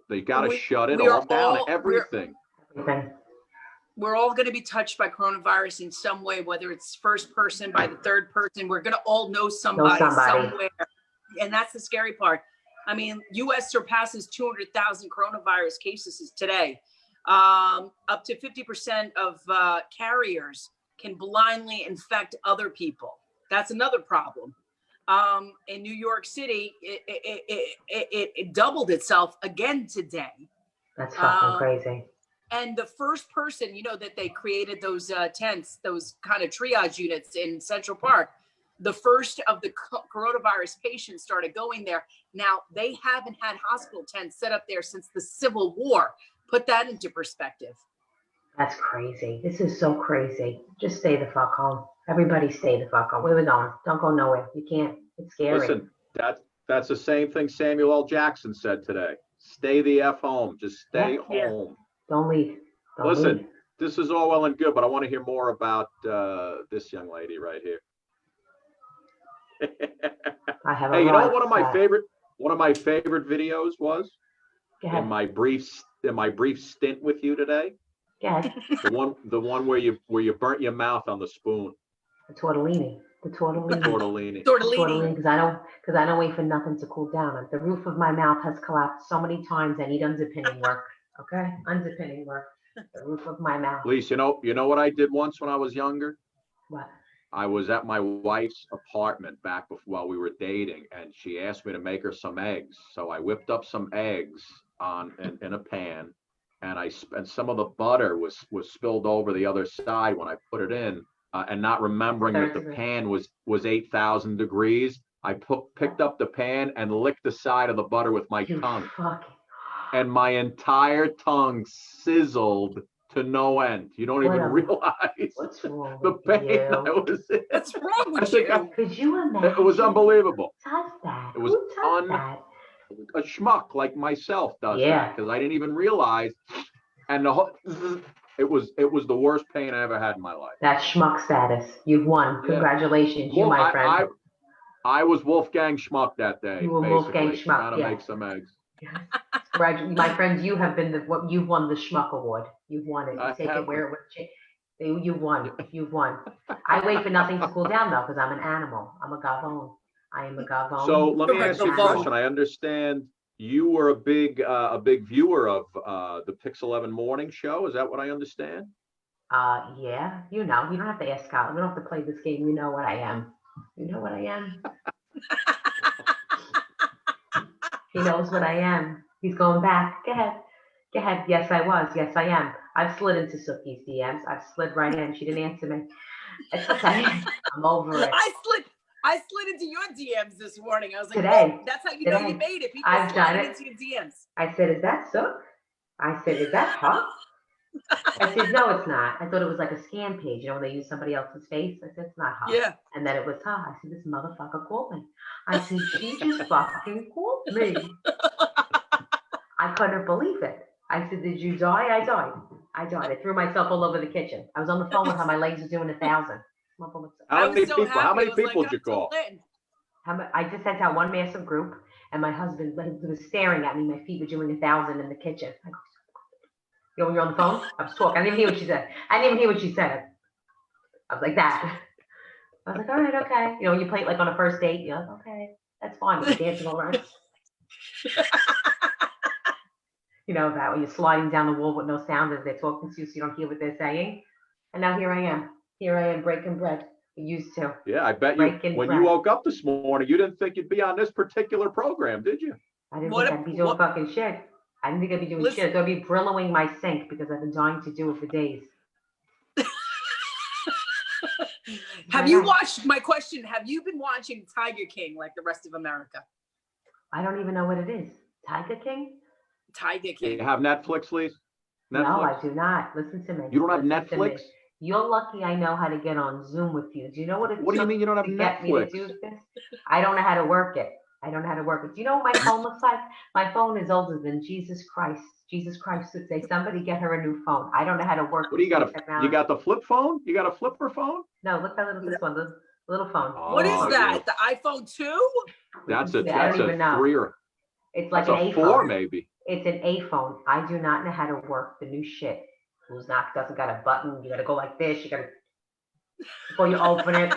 they got to shut it all down, everything. We're all going to be touched by coronavirus in some way, whether it's first person, by the third person. We're going to all know somebody somewhere, and that's the scary part. I mean, U.S. surpasses 200,000 coronavirus cases today. Up to 50% of carriers can blindly infect other people. That's another problem. In New York City, it doubled itself again today. That's fucking crazy. And the first person, that they created those tents, those kind of triage units in Central Park, the first of the coronavirus patients started going there. Now, they haven't had hospital tents set up there since the Civil War. Put that into perspective. That's crazy. This is so crazy. Just stay the fuck home. Everybody stay the fuck home. Where we going? Don't go nowhere. You can't. It's scary. Listen, that's the same thing Samuel L. Jackson said today. Stay the F home. Just stay home. Don't leave. Listen, this is all well and good, but I want to hear more about this young lady right here. I have hey, you know what one of my favorite videos was in my brief stint with you today? Yeah. The one where you burnt your mouth on the spoon. The tortellini. Tortellini. Because I don't wait for nothing to cool down. The roof of my mouth has collapsed so many times. I need underpinning work. Okay, underpinning work. The roof of my mouth. Lise, you know what I did once when I was younger? What? I was at my wife's apartment back while we were dating, and she asked me to make her some eggs. So I whipped up some eggs in a pan, and some of the butter was spilled over the other side when I put it in, and not remembering that the pan was 8,000 degrees. I picked up the pan and licked the side of the butter with my tongue, and my entire tongue sizzled to no end. You don't even realize what's wrong the pain you? I was in. What's wrong with you? Could you imagine? It was unbelievable. Who does that? It was Who does that? A schmuck like myself does that, because I didn't even realize. And it was the worst pain I ever had in my life. That's schmuck status. You've won. Congratulations, you my friend. I was Wolfgang Schmuck that day. You were Wolfgang Schmuck. Trying to make some eggs. My friend, you have been you've won the Schmuck Award. You've won it. You take it where it you won. You've won. I wait for nothing to cool down though, because I'm an animal. I'm a gavone. I am a gavone. So let me ask you a question. I understand you were a big viewer of the Pix 11 morning show. Is that what I understand? Yeah. You don't have to ask Scott. We don't have to play this game. You know what I am. You know what I am. He knows what I am. He's going back. Go ahead. Yes, I was. Yes, I am. I've slid into Suki's DMs. I've slid right in. She didn't answer me. It's okay. I'm over it. I slid into your DMs this morning. I was like, today. That's how you know you made it. People I've done it. into your DMs. I said, is that Suk? I said, is that Hawk? I said, no, it's not. I thought it was like a scam page, when they use somebody else's face. I said, it's not her. Yeah. And then it was her. I said, this motherfucker called me. I said, she just fucking called me. I couldn't believe it. I said, did you die? I died. I died. I threw myself all over the kitchen. I was on the phone with her. My legs were doing 1,000. How many so people? happy. How many I was people like, did you call? I just sent out one massive group, and my husband was staring at me. My feet were doing 1,000 in the kitchen. I go, you're on the phone? I was talking. I didn't even hear what she said. I didn't even hear what she said. I was like that. I was like, all right, okay. You play it like on a first date. You're like, okay, that's fine. You're dancing all right. That when you're sliding down the wall with no sound as they're talking to you, so you don't hear what they're saying. And now here I am. Here I am breaking bread. We used to. Yeah, I bet you when you woke up this morning, you didn't think you'd be on this particular program, did you? I didn't think I'd be doing fucking shit. I didn't think I'd be doing shit. So I'd be brilloing my sink because I've been dying to do it for days. Have you watched, my question, have you been watching Tiger King like the rest of America? I don't even know what it is. Tiger King? Tiger King. You have Netflix, Lise? No, I do not. Listen to me. You don't have Netflix? You're lucky I know how to get on Zoom with you. Do you know what it took What do you mean you don't have to get me to Netflix? do this? I don't know how to work it. Do you know what my phone looks like? My phone is older than Jesus Christ. Jesus Christ would say, somebody get her a new phone. I don't know how to work. What do you got? You got the flip phone? You got a flipper phone? No, look how little this one, the little phone. What is that? The iPhone 2? That's a 3 or it's like an an A 4 phone. maybe. It's an A phone. I do not know how to work the new shit. Doesn't got a button. You gotta go like this. You gotta before you open it.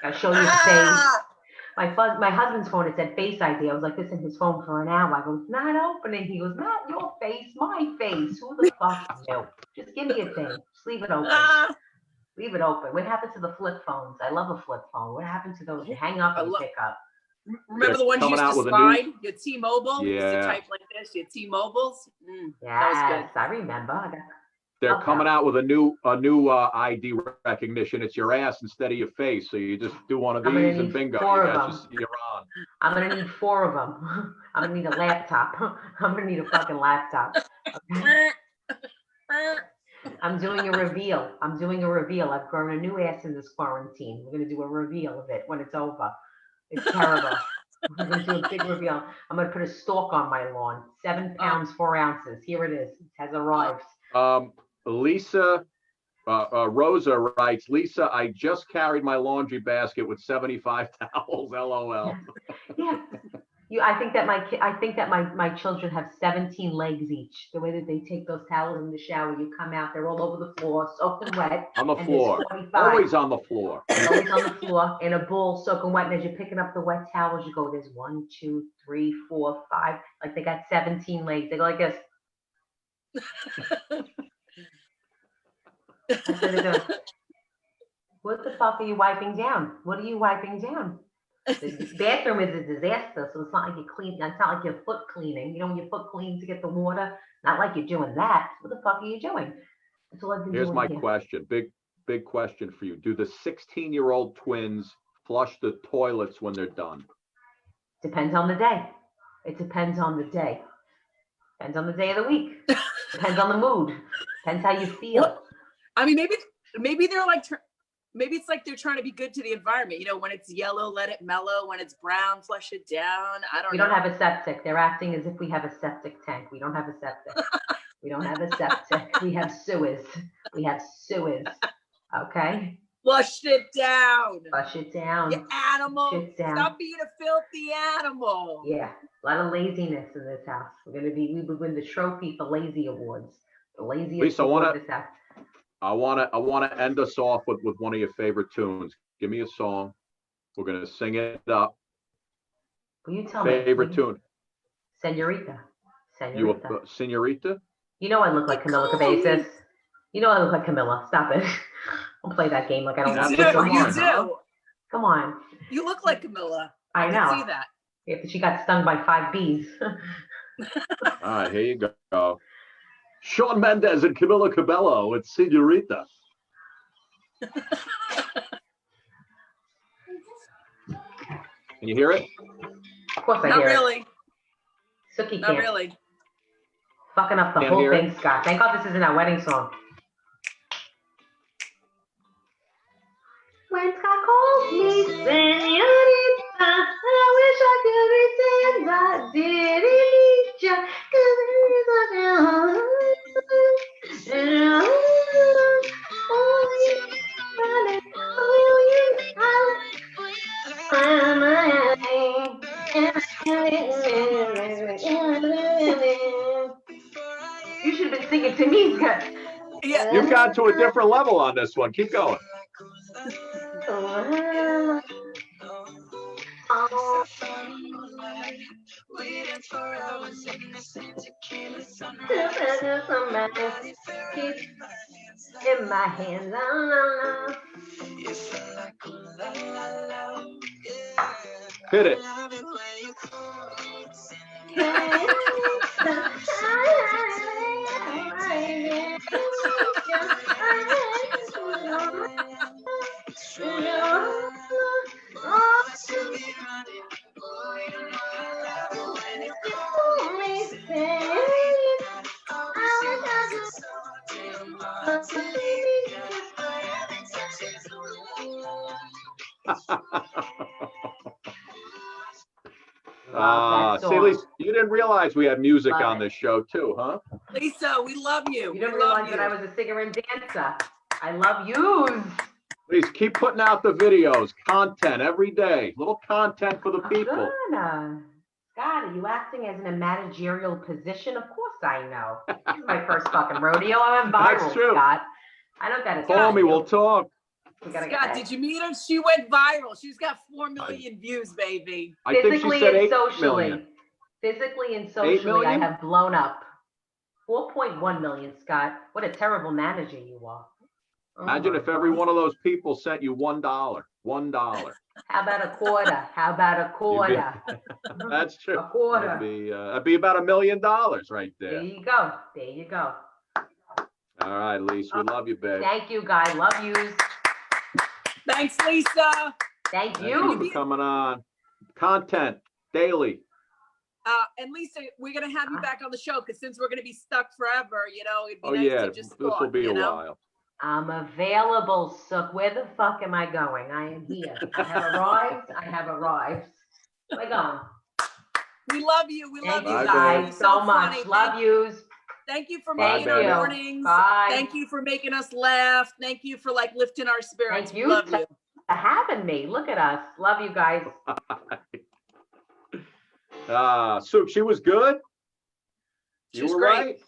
Gotta show your face. My husband's phone, it said Face ID. I was like this in his phone for an hour. I go, it's not opening. He goes, not your face, my face. Who the fuck knew? Just give me a thing. Just leave it open. Leave it open. What happened to the flip phones? I love a flip phone. What happened to those? You hang up and you pick up. Remember the ones you used to slide? Your T-Mobile? Yeah. You used to type like this, your T-Mobiles? Yes, that was good. I remember. They're coming out with a new ID recognition. It's your ass instead of your face. So you just do one of these and bingo, you're on. I'm gonna need 4 of them. I'm gonna need a laptop. I'm gonna need a fucking laptop. Okay? I'm doing a reveal. I've grown a new ass in this quarantine. We're gonna do a reveal of it when it's over. It's terrible. We're gonna do a big reveal. I'm gonna put a stalk on my lawn. 7 pounds, 4 ounces. Here it is. It has arrived. Lisa, Rosa writes, Lisa, I just carried my laundry basket with 75 towels. LOL. Yeah. I think that my children have 17 legs each. The way that they take those towels in the shower, you come out, they're all over the floor, soaking wet. On the floor. Always on the floor. Always on the floor in a bowl, soaking wet. And as you're picking up the wet towels, you go, there's 1, 2, 3, 4, 5. Like they got 17 legs. They go like this. What the fuck are you wiping down? What are you wiping down? The bathroom is a disaster, so it's not like you're cleaning. It's not like you're foot cleaning. When your foot clean to get the water. Not like you're doing that. What the fuck are you doing? That's all I've been doing. Here's my question. Big question for you. Do the 16-year-old twins flush the toilets when they're done? Depends on the day. It depends on the day. Depends on the day of the week. Depends on the mood. Depends how you feel. What? I mean, maybe they're like, maybe it's like they're trying to be good to the environment. When it's yellow, let it mellow. When it's brown, flush it down. I don't know. We don't have a septic. They're acting as if we have a septic tank. We don't have a septic. We don't have a septic. We have sewers. Okay? Flush it down. Flush it down. You animal. Stop being a filthy animal. Yeah. A lot of laziness in this house. We win the trophy for lazy awards. The laziest Lisa, award in this house. I want to end us off with one of your favorite tunes. Give me a song. We're going to sing it up. Will you tell me? Favorite tune. Senorita. Senorita? You know I look like Camila Cabezas. You know I look like Camila. Stop it. Don't play that game like I don't want to. You do. Come on. You look like Camila. I know. can see that. If she got stung by 5 bees. All right, here you go. Shawn Mendes and Camila Cabello with Senorita. Can you hear it? Of course I Not hear really. it. Suki Not can't. really. Fucking up the Can't whole hear thing, Scott. Thank God this isn't our wedding song. When Scott calls me señorita, I wish I could pretend I didn't need ya, 'cause you should have been singing to me, Scott. Yeah. You've got to a different level on this one. Keep going. In my hands, Hit it. See, Lisa, you didn't realize we had music on this show too, huh? Lisa, we love you. You didn't realize that I was a singer and dancer. I love yous. Please keep putting out the videos, content every day, little content for the people. God, are you acting as in a managerial position? Of course I know. This is my first fucking rodeo. I'm viral, That's true. Scott. I don't gotta Call me, we'll talk. Scott, did you meet her? She went viral. She's got 4 million views, baby. I think she said 8 million. Physically and socially, I have blown up. 4.1 million, Scott. What a terrible manager you are. Imagine if every one of those people sent you $1. $1. How about a quarter? How about a quarter? That's true. A quarter. That'd be about $1 million right there. There you go. There you go. All right, Lisa, we love you, babe. Thank you, guys. Love yous. Thanks, Lisa. Thank you. Thank you for coming on. Content daily. And Lisa, we're gonna have you back on the show because since we're gonna be stuck forever, you know, it'd be nice to just this will be a while. I'm available, Sook. Where the fuck am I going? I am here. I have arrived. I have arrived. Where am I going? We love you. We love you guys so much. Funny. Love yous. Thank you for making our mornings. Bye. Thank you for making us laugh. Thank you for like lifting our spirits. Thank you love for having me. Look at us. Love you guys. Suk, she was good. She was great. Right.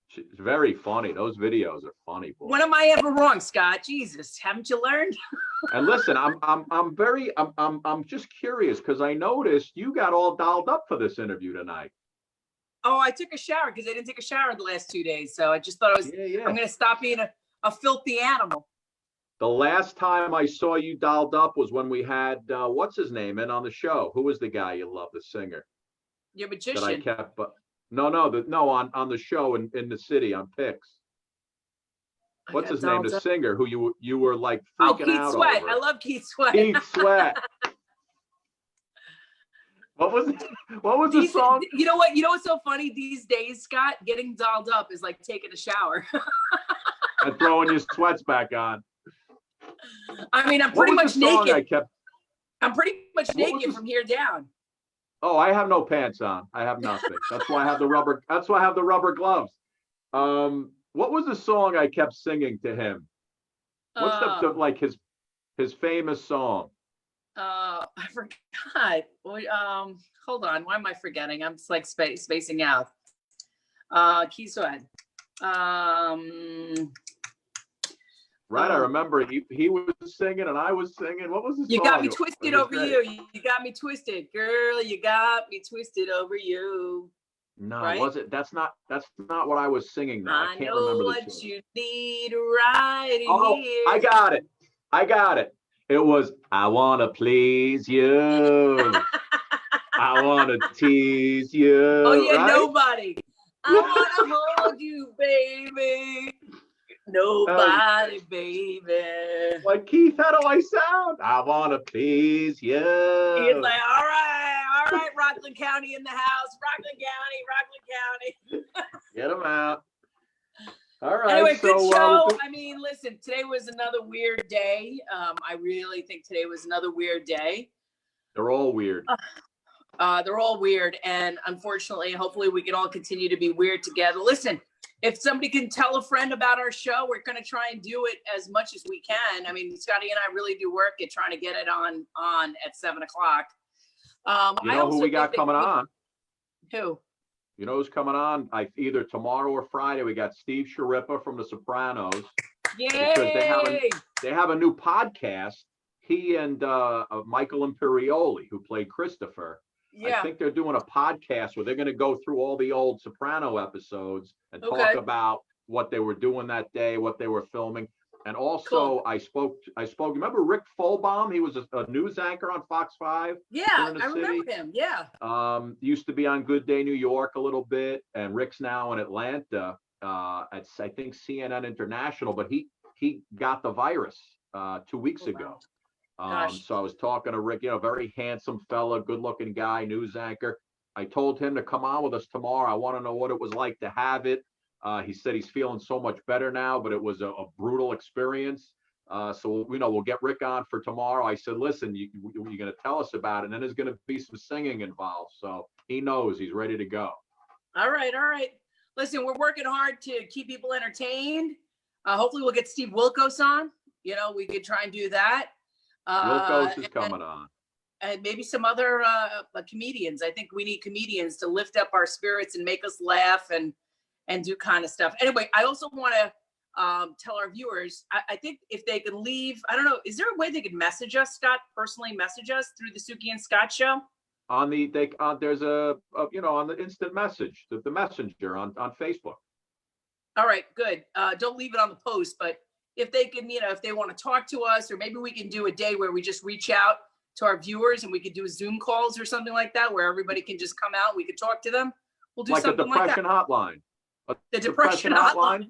She's very funny. Those videos are funny. Boy. When am I ever wrong, Scott? Jesus, haven't you learned? And listen, I'm just curious because I noticed you got all dolled up for this interview tonight. Oh, I took a shower because I didn't take a shower the last 2 days. So I just thought I'm going to stop being a filthy animal. The last time I saw you dolled up was when we had, what's his name, in on the show. Who was the guy you love, the singer? Your magician. That I kept, on the show in the city on Pix. What's his name? The singer who you were like freaking out over. Keith Sweat. I love Keith Sweat. Keith Sweat. What was the song? You know what? You know what's so funny these days, Scott? Getting dolled up is like taking a shower. And throwing your sweats back on. I mean, I'm pretty much naked. I'm pretty much naked from here down. Oh, I have no pants on. I have nothing. That's why I have the rubber. That's why I have the rubber gloves. What was the song I kept singing to him? What's like his famous song? I forgot. Hold on. Why am I forgetting? I'm just like spacing out. Keith Sweat. Right, I remember he was singing and I was singing. What was the song? You got me twisted over you. You got me twisted, girl. You got me twisted over you. No, right? Was it? That's not what I was singing. Now. I can't know remember what you need right here. I got it. It was I wanna please you. I wanna tease you. Oh yeah, right? Nobody. I wanna hold you, baby. Nobody, baby. Like Keith, how do I sound? I wanna please you. He's like, all right. right, Rockland County in the house. Rockland County. Get them out. All right. Anyway, good so, show. I mean, listen, today was another weird day. I really think today was another weird day. They're all weird. They're all weird. And unfortunately, hopefully we can all continue to be weird together. Listen, if somebody can tell a friend about our show, we're going to try and do it as much as we can. I mean, Scotty and I really do work at trying to get it on at 7 o'clock. You know who we got coming on? Who? You know who's coming on? Either tomorrow or Friday. We got Steve Sharippa from The Sopranos. Yay! Because they have a new podcast. He and Michael Imperioli, who played Christopher. Yeah. I think they're doing a podcast where they're going to go through all the old Soprano episodes and talk about what they were doing that day, what they were filming. And also, I spoke. Remember Rick Folbaum? He was a news anchor on Fox 5. Yeah, I remember him. Yeah. Used to be on Good Day New York a little bit, and Rick's now in Atlanta at I think CNN International. But he got the virus 2 weeks ago. So I was talking to Rick. Very handsome fella, good-looking guy, news anchor. I told him to come on with us tomorrow. I want to know what it was like to have it. He said he's feeling so much better now, but it was a brutal experience. So, we'll get Rick on for tomorrow. I said, listen, you're going to tell us about it. And then there's going to be some singing involved. So he knows he's ready to go. All right. Listen, we're working hard to keep people entertained. Hopefully we'll get Steve Wilkos on. We could try and do that. Wilkos is coming on. And maybe some other comedians. I think we need comedians to lift up our spirits and make us laugh and do kind of stuff. Anyway, I also want to tell our viewers, I think if they can leave, I don't know, is there a way they could message us, Scott, personally message us through the Suki and Scott show? There's on the instant message, the messenger on Facebook. All right, good. Don't leave it on the post, but if they can, if they want to talk to us, or maybe we can do a day where we just reach out to our viewers and we could do Zoom calls or something like that, where everybody can just come out, we could talk to them. We'll do something like that. Like a depression hotline. The depression hotline.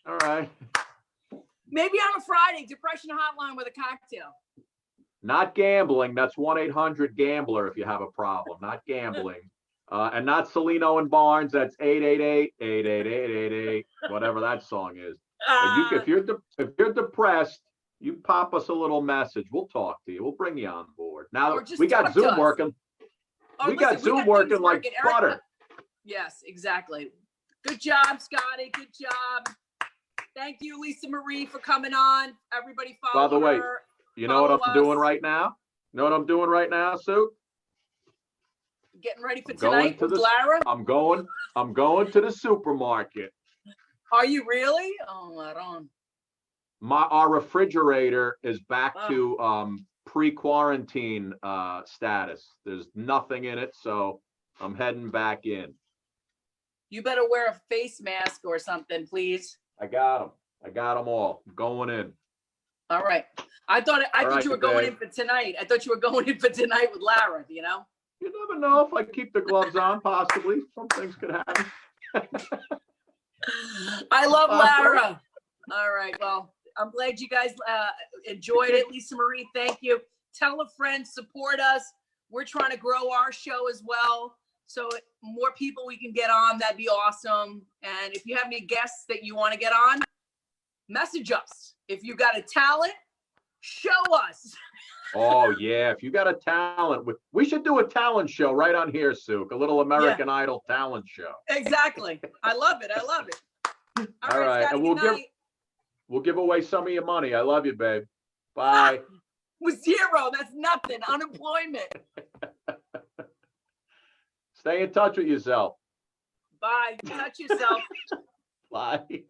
All right. Maybe on a Friday, depression hotline with a cocktail. Not gambling. That's 1-800-GAMBLER if you have a problem. Not gambling. And not Celino and Barnes. That's 888-888-8888. Whatever that song is. If you're depressed, you pop us a little message. We'll talk to you. We'll bring you on board. Now we got Zoom working. We got Zoom working like butter. Yes, exactly. Good job, Scotty. Good job. Thank you, Lisa Marie, for coming on. Everybody follow her. By the way, you know what I'm doing right now? You know what I'm doing right now, Sue? Getting ready for tonight with Lara? I'm going to the supermarket. Are you really? Oh, I don't. Our refrigerator is back to pre-quarantine status. There's nothing in it, so I'm heading back in. You better wear a face mask or something, please. I got them all. I'm going in. All right. I thought you were going in for tonight. I thought you were going in for tonight with Lara, You never know. If I keep the gloves on, possibly. Some things could happen. I love Lara. All right. Well, I'm glad you guys enjoyed it. Lisa Marie, thank you. Tell a friend, support us. We're trying to grow our show as well. So more people we can get on, that'd be awesome. And if you have any guests that you want to get on, message us. If you got a talent, show us. Oh, yeah. If you got a talent, we should do a talent show right on here, Sue. A little American Idol talent show. Exactly. I love it. All right. Scotty, and we'll give away some of your money. I love you, babe. Bye. With zero, that's nothing. Unemployment. Stay in touch with yourself. Bye. Touch yourself. Bye.